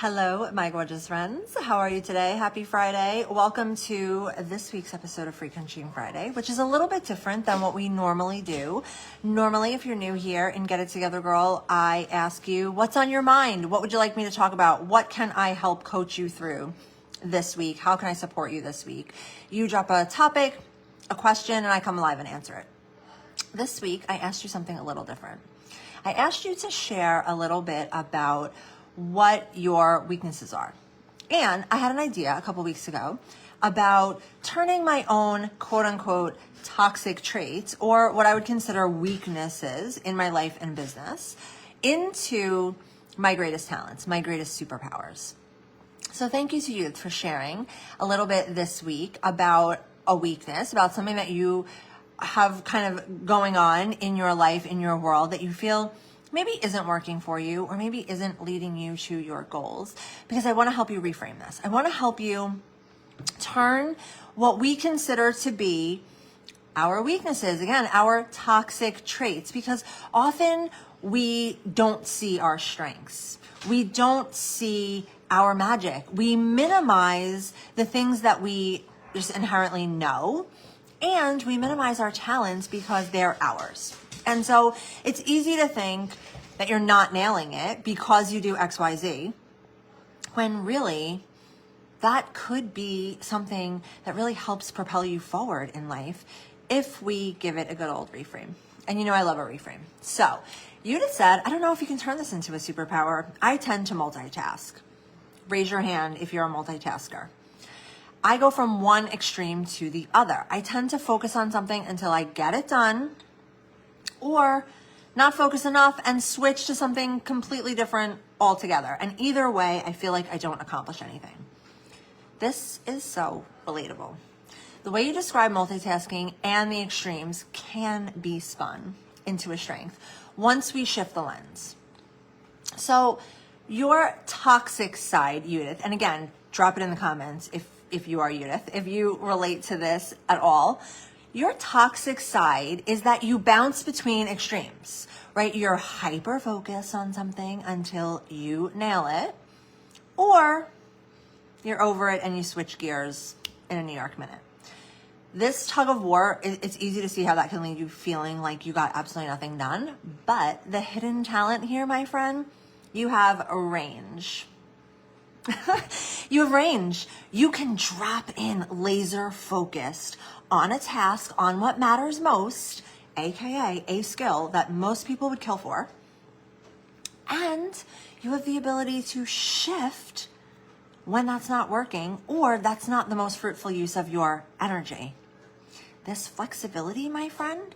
Hello, my gorgeous friends. How are you today? Happy Friday. Welcome to this week's episode of Free Coaching Friday, which is a little bit different than what we normally do. Normally, if you're new here in Get It Together Girl, I ask you, what's on your mind? What would you like me to talk about? What can I help coach you through this week? How can I support you this week? You drop a topic, a question, and I come alive and answer it. This week, I asked you something a little different. I asked you to share a little bit about what your weaknesses are. And I had an idea a couple weeks ago about turning my own quote unquote toxic traits, or what I would consider weaknesses in my life and business, into my greatest talents, my greatest superpowers. So thank you to you for sharing a little bit this week about a weakness, about something that you have kind of going on in your life, in your world, that you feel maybe isn't working for you, or maybe isn't leading you to your goals, because I want to help you reframe this. I want to help you turn what we consider to be our weaknesses, again, our toxic traits, because often we don't see our strengths. We don't see our magic. We minimize the things that we just inherently know, and we minimize our talents because they're ours. And so it's easy to think that you're not nailing it because you do X, Y, Z, when really that could be something that really helps propel you forward in life if we give it a good old reframe. And you know I love a reframe. So you just said, I don't know if you can turn this into a superpower. I tend to multitask. Raise your hand if you're a multitasker. I go from one extreme to the other. I tend to focus on something until I get it done, or not focus enough and switch to something completely different altogether. And either way, I feel like I don't accomplish anything. This is so relatable. The way you describe multitasking and the extremes can be spun into a strength once we shift the lens. So your toxic side, Judith, and again, drop it in the comments if you are Judith, if you relate to this at all. Your toxic side is that you bounce between extremes, right? You're hyper focused on something until you nail it, or you're over it and you switch gears in a New York minute. This tug of war, it's easy to see how that can leave you feeling like you got absolutely nothing done. But the hidden talent here, my friend, you have a range. You have range. You can drop in laser focused on a task, on what matters most, aka a skill that most people would kill for. And you have the ability to shift when that's not working, or that's not the most fruitful use of your energy. This flexibility, my friend,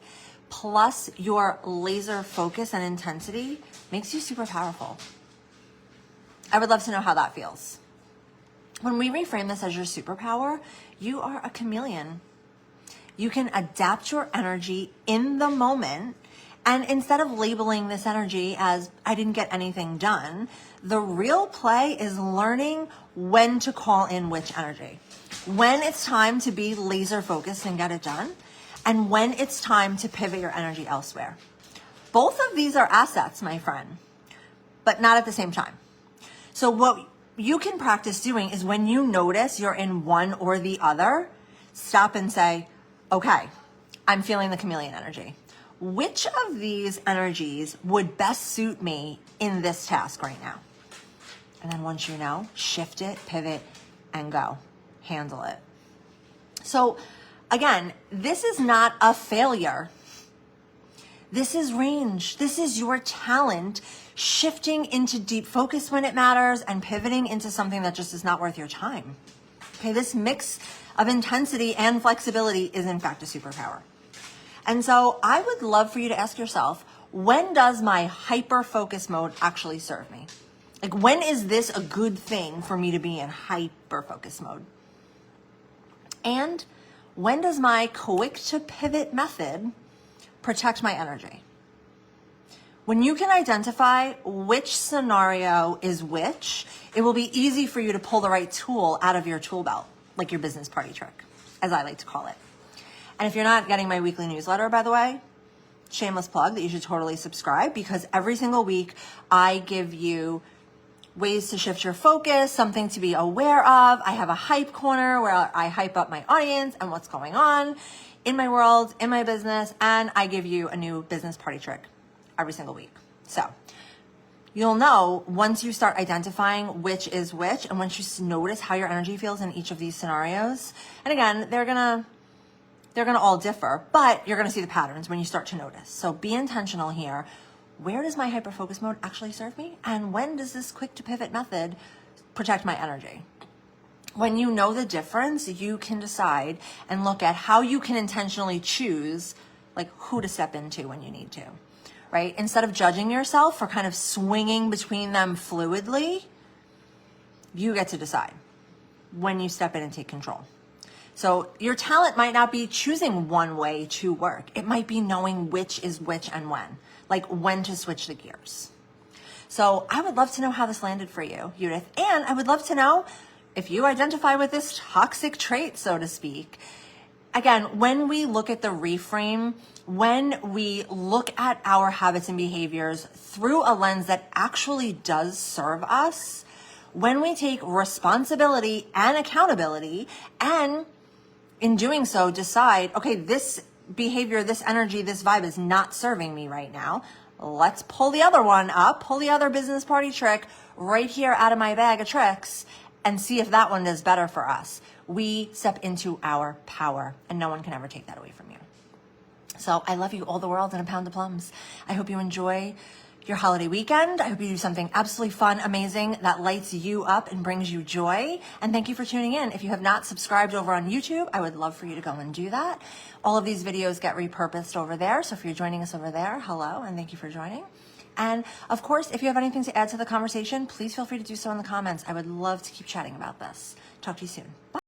plus your laser focus and intensity makes you super powerful. I would love to know how that feels. When we reframe this as your superpower, you are a chameleon. You can adapt your energy in the moment, and instead of labeling this energy as I didn't get anything done, the real play is learning when to call in which energy, when it's time to be laser focused and get it done, and when it's time to pivot your energy elsewhere. Both of these are assets, my friend, but not at the same time. So what you can practice doing is, when you notice you're in one or the other, stop and say, okay, I'm feeling the chameleon energy. Which of these energies would best suit me in this task right now? And then once you know, shift it, pivot, and go. Handle it. So again, this is not a failure. This is range. This is your talent shifting into deep focus when it matters and pivoting into something that just is not worth your time. Okay, this mix of intensity and flexibility is in fact a superpower. And so I would love for you to ask yourself, when does my hyper focus mode actually serve me? Like, when is this a good thing for me to be in hyper focus mode? And when does my quick to pivot method protect my energy? When you can identify which scenario is which, it will be easy for you to pull the right tool out of your tool belt, like your business party trick, as I like to call it. And if you're not getting my weekly newsletter, by the way, shameless plug that you should totally subscribe, because every single week I give you ways to shift your focus, something to be aware of. I have a hype corner where I hype up my audience and what's going on in my world, in my business, and I give you a new business party trick every single week. So you'll know once you start identifying which is which, and once you notice how your energy feels in each of these scenarios. And again, they're gonna all differ, but you're gonna see the patterns when you start to notice. So be intentional here. Where does my hyper-focus mode actually serve me? And when does this quick to pivot method protect my energy? When you know the difference, you can decide and look at how you can intentionally choose like who to step into when you need to, right? Instead of judging yourself for kind of swinging between them fluidly, you get to decide when you step in and take control. So your talent might not be choosing one way to work. It might be knowing which is which and when to switch the gears. So I would love to know how this landed for you, Judith. And I would love to know if you identify with this toxic trait, so to speak. Again, when we look at the reframe, when we look at our habits and behaviors through a lens that actually does serve us, when we take responsibility and accountability, and in doing so decide, okay, this behavior, this energy, this vibe is not serving me right now. Let's pull the other one up, pull the other business party trick right here out of my bag of tricks and see if that one is better for us. We step into our power and no one can ever take that away from you. So I love you, all the world, and a pound of plums. I hope you enjoy your holiday weekend. I hope you do something absolutely fun, amazing, that lights you up and brings you joy. And thank you for tuning in. If you have not subscribed over on YouTube, I would love for you to go and do that. All of these videos get repurposed over there. So if you're joining us over there, hello, and thank you for joining. And of course, if you have anything to add to the conversation, please feel free to do so in the comments. I would love to keep chatting about this. Talk to you soon. Bye.